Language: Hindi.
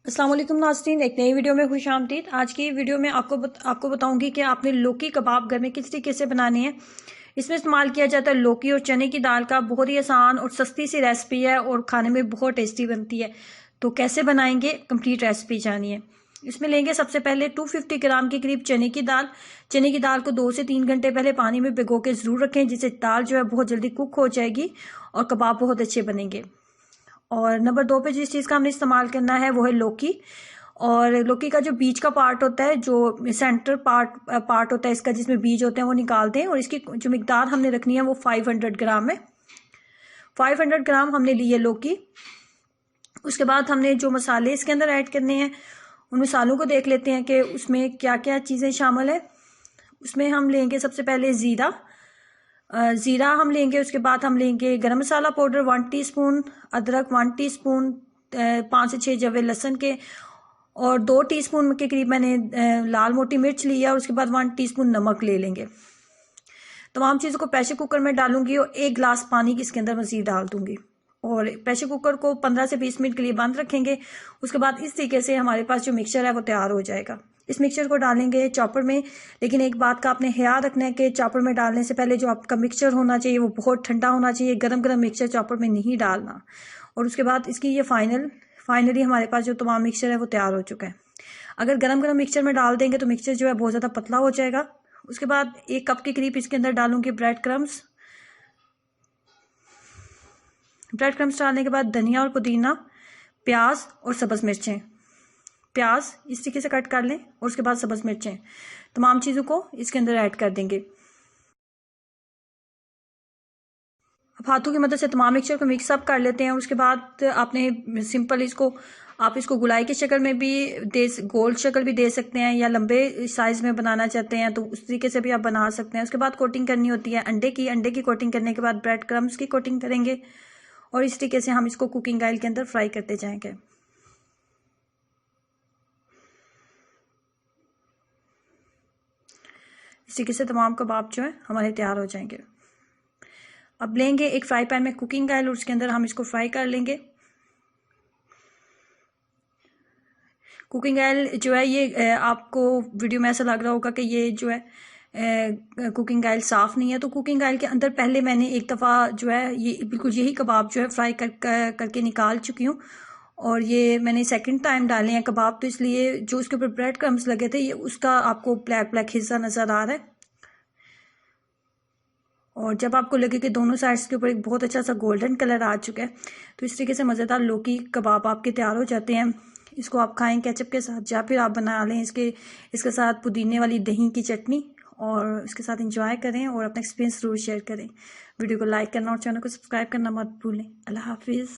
अस्सलाम वालेकुम नाज़रीन, एक नई वीडियो में खुश आमदीद। आज की वीडियो में आपको बताऊंगी कि आपने लौकी कबाब घर में किस तरीके से बनाने हैं। इसमें इस्तेमाल किया जाता है लौकी और चने की दाल का। बहुत ही आसान और सस्ती सी रेसिपी है और खाने में बहुत टेस्टी बनती है। तो कैसे बनाएंगे, कंप्लीट रेसिपी जानिए। इसमें लेंगे सबसे पहले 250 ग्राम के करीब चने की दाल। चने की दाल को 2 से 3 घंटे पहले पानी में भिगो के ज़रूर रखें, जिससे दाल जो है बहुत जल्दी कुक हो जाएगी और कबाब बहुत अच्छे बनेंगे। और नंबर 2 पे जिस चीज़ का हमने इस्तेमाल करना है वो है लौकी। और लौकी का जो बीज का पार्ट होता है, जो सेंटर पार्ट होता है इसका, जिसमें बीज होते हैं, वो निकाल दें। और इसकी जो मिकदार हमने रखनी है वो 500 ग्राम है। 500 ग्राम हमने ली है लौकी। उसके बाद हमने जो मसाले इसके अंदर ऐड करने हैं, उन मसालों को देख लेते हैं कि उसमें क्या क्या चीज़ें शामिल है। उसमें हम लेंगे सबसे पहले ज़ीरा हम लेंगे। उसके बाद हम लेंगे गरम मसाला पाउडर 1 टीस्पून, अदरक 1 टीस्पून, 5 से 6 जवे लहसुन के, और 2 टीस्पून के करीब मैंने लाल मोटी मिर्च लिया। और उसके बाद 1 टीस्पून नमक ले लेंगे। तमाम चीज़ों को प्रेशर कुकर में डालूंगी और 1 गिलास पानी इसके अंदर मज़ीद डाल दूंगी। और प्रेशर कुकर को 15 से 20 मिनट के लिए बंद रखेंगे। उसके बाद इस तरीके से हमारे पास जो मिक्सचर है वो तैयार हो जाएगा। इस मिक्सचर को डालेंगे चॉपर में। लेकिन एक बात का आपने ख्याल रखना है कि चॉपर में डालने से पहले जो आपका मिक्सचर होना चाहिए वो बहुत ठंडा होना चाहिए। गरम गरम मिक्सचर चॉपर में नहीं डालना। और उसके बाद इसकी ये फाइनली हमारे पास जो तमाम मिक्सचर है वो तैयार हो चुका है। अगर गरम गरम मिक्सचर में डाल देंगे तो मिक्सचर जो है बहुत ज़्यादा पतला हो जाएगा। उसके बाद 1 कप के करीब इसके अंदर डालूंगी ब्रेड क्रम्स डालने के बाद धनिया और पुदीना, प्याज और सब्ज़ मिर्चें। प्याज इस तरीके से कट कर लें और उसके बाद सब्ज़ मिर्चें, तमाम चीज़ों को इसके अंदर ऐड कर देंगे। अब हाथों की मदद से तमाम मिक्सचर को मिक्सअप कर लेते हैं। उसके बाद आपने सिंपल आप इसको गुलाई की शक्ल में भी गोल शक्ल भी दे सकते हैं, या लंबे साइज में बनाना चाहते हैं तो उस तरीके से भी आप बना सकते हैं। उसके बाद कोटिंग करनी होती है अंडे की कोटिंग करने के बाद ब्रेड क्रम्स की कोटिंग करेंगे। और इस तरीके से हम इसको कुकिंग ऑयल के अंदर फ्राई करते जाएंगे। इस तरीके से तमाम कबाब जो है हमारे तैयार हो जाएंगे। अब लेंगे एक फ्राई पैन में कुकिंग ऑयल और उसके अंदर हम इसको फ्राई कर लेंगे। कुकिंग ऑयल जो है ये आपको वीडियो में ऐसा लग रहा होगा कि ये जो है कुकिंग ऑयल साफ़ नहीं है, तो कुकिंग ऑयल के अंदर पहले मैंने एक दफ़ा जो है ये बिल्कुल यही कबाब जो है फ्राई करके निकाल चुकी हूँ। और ये मैंने सेकंड टाइम डाले हैं कबाब, तो इसलिए जो उसके ऊपर ब्रेड क्रम्स लगे थे ये उसका आपको ब्लैक ब्लैक हिस्सा नज़र आ रहा है। और जब आपको लगे कि दोनों साइड्स के ऊपर एक बहुत अच्छा सा गोल्डन कलर आ चुका है, तो इस तरीके से मज़ेदार लौकी कबाब आपके तैयार हो जाते हैं। इसको आप खाएं केचप के साथ, या फिर आप बना लें इसके साथ पुदीने वाली दही की चटनी, और इसके साथ एंजॉय करें और अपना एक्सपीरियंस जरूर शेयर करें। वीडियो को लाइक करना और चैनल को सब्सक्राइब करना मत भूलें। अल्लाह हाफिज़।